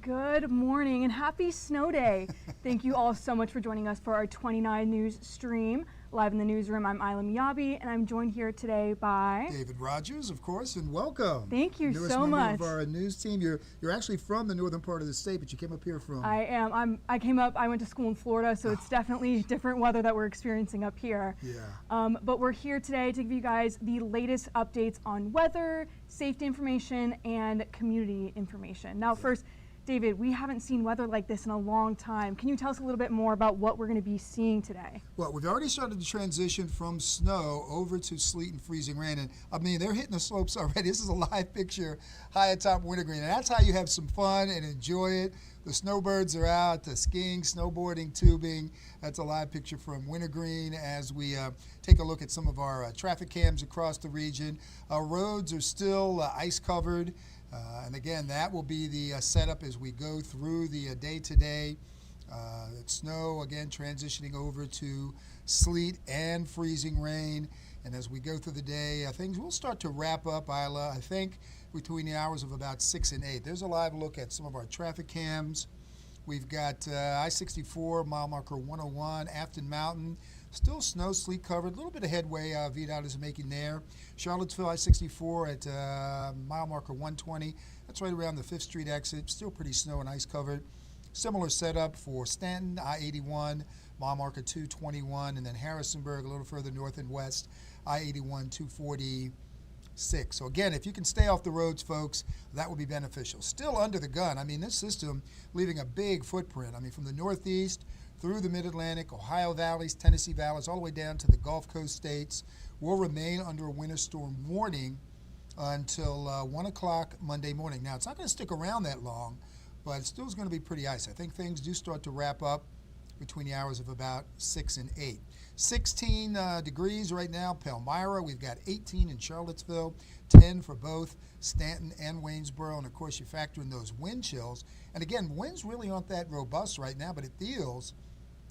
Good morning and happy snow day. Thank you all so much for joining us for our 29 News stream. Live in the newsroom, I'm Isla Miyabi, and I'm joined here today by David Rogers, of course, and welcome. Thank you Newest so member much. of our news team. You're actually from the northern part of the state, but you came up here from. I am. I went to school in Florida, so it's definitely different weather that we're experiencing up here. Yeah. But we're here today to give you guys the latest updates on weather, safety information, and community information. Now, first, David, we haven't seen weather like this in a long time. Can you tell us a little bit more about what we're going to be seeing today? Well, we've already started to transition from snow over to sleet and freezing rain. And I mean, they're hitting the slopes already. This is a live picture high atop Wintergreen. And that's how you have some fun and enjoy it. The snowbirds are out, skiing, snowboarding, tubing. That's a live picture from Wintergreen as we take a look at some of our traffic cams across the region. Our roads are still ice covered. And again, that will be the setup as we go through the day today. Snow, again, transitioning over to sleet and freezing rain. And as we go through the day, things will start to wrap up, Isla, I think, between the hours of about 6 and 8. There's a live look at some of our traffic cams. We've got I-64, mile marker 101, Afton Mountain. Still snow, sleet covered. A little bit of headway VDOT is making there. Charlottesville, I-64 at mile marker 120. That's right around the 5th Street exit. Still pretty snow and ice covered. Similar setup for Stanton, I-81, mile marker 221. And then Harrisonburg, a little further north and west, I-81, 246. So again, if you can stay off the roads, folks, that would be beneficial. Still under the gun. I mean, this system leaving a big footprint. I mean, from the northeast through the Mid-Atlantic, Ohio valleys, Tennessee valleys, all the way down to the Gulf Coast states, will remain under a winter storm warning until 1 o'clock Monday morning. Now, it's not going to stick around that long, but it still is going to be pretty icy. I think things do start to wrap up between the hours of about 6 and 8. 16 degrees right now, Palmyra. We've got 18 in Charlottesville, 10 for both Stanton and Waynesboro. And, of course, you factor in those wind chills. And, again, winds really aren't that robust right now, but it feels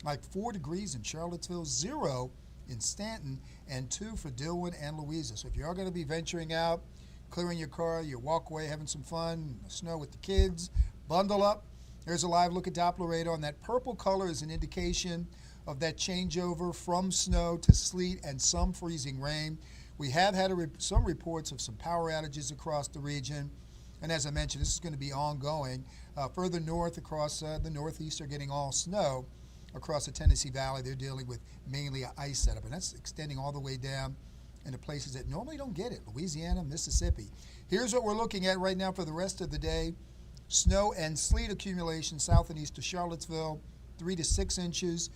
like 4 degrees in Charlottesville, 0 in Stanton, and 2 for Dillwyn and Louisa. So if you are going to be venturing out, clearing your car, your walkway, having some fun, snow with the kids, bundle up. There's a live look at Doppler radar, and that purple color is an indication of that changeover from snow to sleet and some freezing rain. We have had some reports of some power outages across the region. And as I mentioned, this is going to be ongoing. Further north across the northeast are getting all snow. Across the Tennessee Valley, they're dealing with mainly an ice setup, and that's extending all the way down into places that normally don't get it, Louisiana, Mississippi. Here's what we're looking at right now for the rest of the day. Snow and sleet accumulation south and east of Charlottesville, 3 to 6 inches,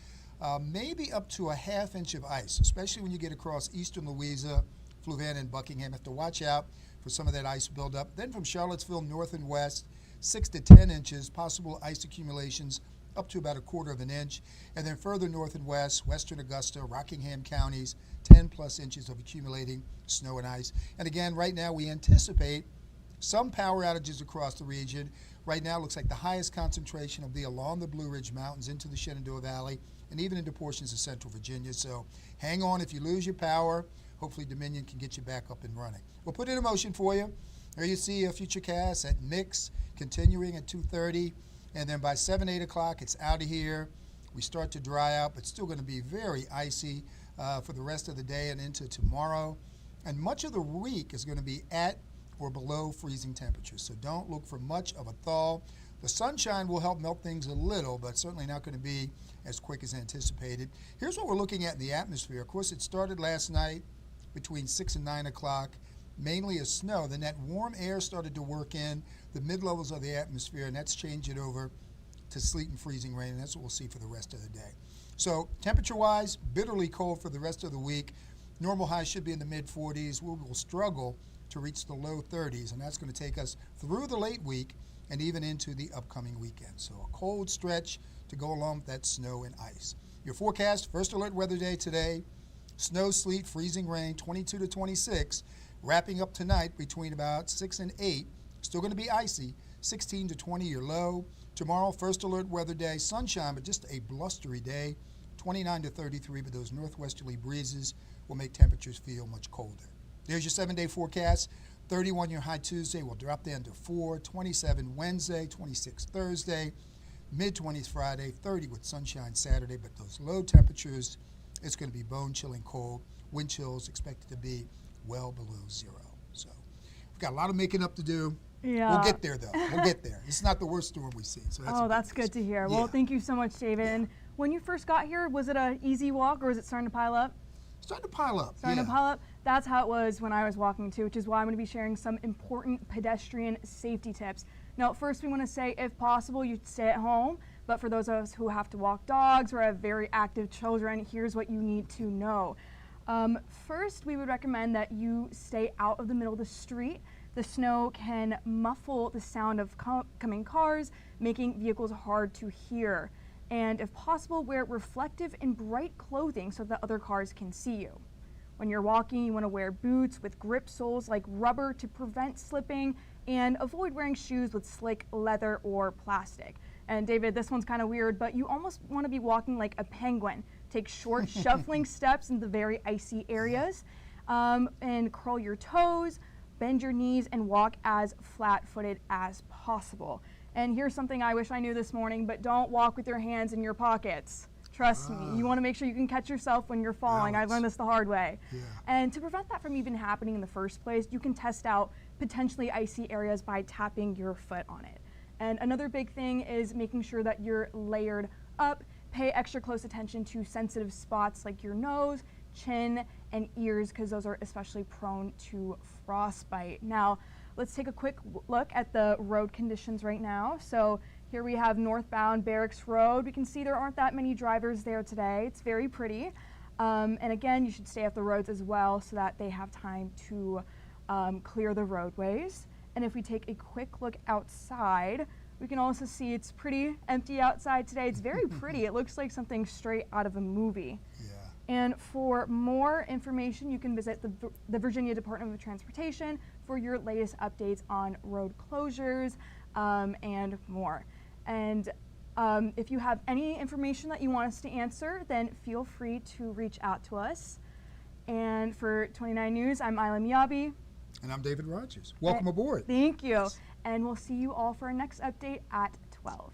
maybe up to a ½ inch of ice, especially when you get across eastern Louisa, Fluvanna, and Buckingham. Have to watch out for some of that ice buildup. Then from Charlottesville north and west, 6 to 10 inches, possible ice accumulations up to about a quarter of an inch. And then further north and west, western Augusta, Rockingham counties, 10 plus inches of accumulating snow and ice. And again, right now we anticipate some power outages across the region. Right now it looks like the highest concentration will be along the Blue Ridge Mountains into the Shenandoah Valley and even into portions of central Virginia. So hang on if you lose your power. Hopefully Dominion can get you back up and running. We'll put it in motion for you. There you see a Futurecast at Mix continuing at 2:30. And then by 7, 8 o'clock, it's out of here. We start to dry out, but still going to be very icy for the rest of the day and into tomorrow. And much of the week is going to be at or below freezing temperatures. So don't look for much of a thaw. The sunshine will help melt things a little, but certainly not going to be as quick as anticipated. Here's what we're looking at in the atmosphere. Of course, it started last night between 6 and 9 o'clock, mainly as snow. Then that warm air started to work in the mid-levels of the atmosphere, and that's changed it over to sleet and freezing rain, and that's what we'll see for the rest of the day. So temperature-wise, bitterly cold for the rest of the week. Normal highs should be in the mid-40s. We will struggle to reach the low 30s, and that's going to take us through the late week and even into the upcoming weekend. So a cold stretch to go along with that snow and ice. Your forecast, first alert weather day today, snow, sleet, freezing rain, 22 to 26, wrapping up tonight between about 6 and 8. Still going to be icy, 16 to 20 your low. Tomorrow, first alert weather day, sunshine, but just a blustery day, 29 to 33, but those northwesterly breezes will make temperatures feel much colder. There's your 7-day forecast. 31 your high Tuesday. We'll drop down to 4, 27 Wednesday, 26 Thursday, mid-20s Friday, 30 with sunshine Saturday. But those low temperatures, it's going to be bone-chilling cold. Wind chills expected to be well below 0. So we've got a lot of making up to do. Yeah. We'll get there, though. We'll get there. It's not the worst storm we've seen. So that's good to hear. Yeah. Well, thank you so much, David. Yeah. And when you first got here, was it an easy walk or was it starting to pile up? Starting to pile up. Starting to pile up. That's how it was when I was walking too, which is why I'm going to be sharing some important pedestrian safety tips. Now, first we want to say, if possible, you stay at home. But for those of us who have to walk dogs or have very active children, here's what you need to know. First, we would recommend that you stay out of the middle of the street. The snow can muffle the sound of coming cars, making vehicles hard to hear. And if possible, wear reflective and bright clothing so that other cars can see you. When you're walking, you want to wear boots with grip soles like rubber to prevent slipping, and avoid wearing shoes with slick leather or plastic. And David, this one's kind of weird, but you almost want to be walking like a penguin. Take short shuffling steps in the very icy areas, and curl your toes, bend your knees, and walk as flat-footed as possible. And here's something I wish I knew this morning, but don't walk with your hands in your pockets. Trust me, you want to make sure you can catch yourself when you're falling. Balance. I learned this the hard way. Yeah. And to prevent that from even happening in the first place, you can test out potentially icy areas by tapping your foot on it. And another big thing is making sure that you're layered up. Pay extra close attention to sensitive spots like your nose, chin, and ears, because those are especially prone to frostbite. Now, let's take a quick look at the road conditions right now. So here we have northbound Barracks Road. We can see there aren't that many drivers there today. It's very pretty. And again, you should stay off the roads as well so that they have time to clear the roadways. And if we take a quick look outside, we can also see it's pretty empty outside today. It's very pretty. It looks like something straight out of a movie. Yeah. And for more information, you can visit the Virginia Department of Transportation for your latest updates on road closures and more. And if you have any information that you want us to answer, then feel free to reach out to us. And for 29 News, I'm Isla Miyabi. And I'm David Rogers. Welcome aboard. Thank you. And we'll see you all for our next update at 12.